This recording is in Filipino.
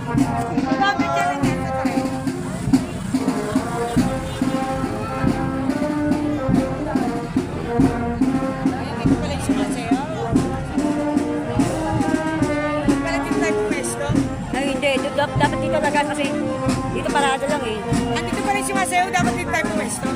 Bakit yan hindi sa tayo? Ayun, dito pala yung sumasayaw. Pala dito tayo pumesto. Ay, hindi. Dapat dito talaga kasi dito parada lang eh. Andito pala yung sumasayaw, dapat dito tayo pumesto.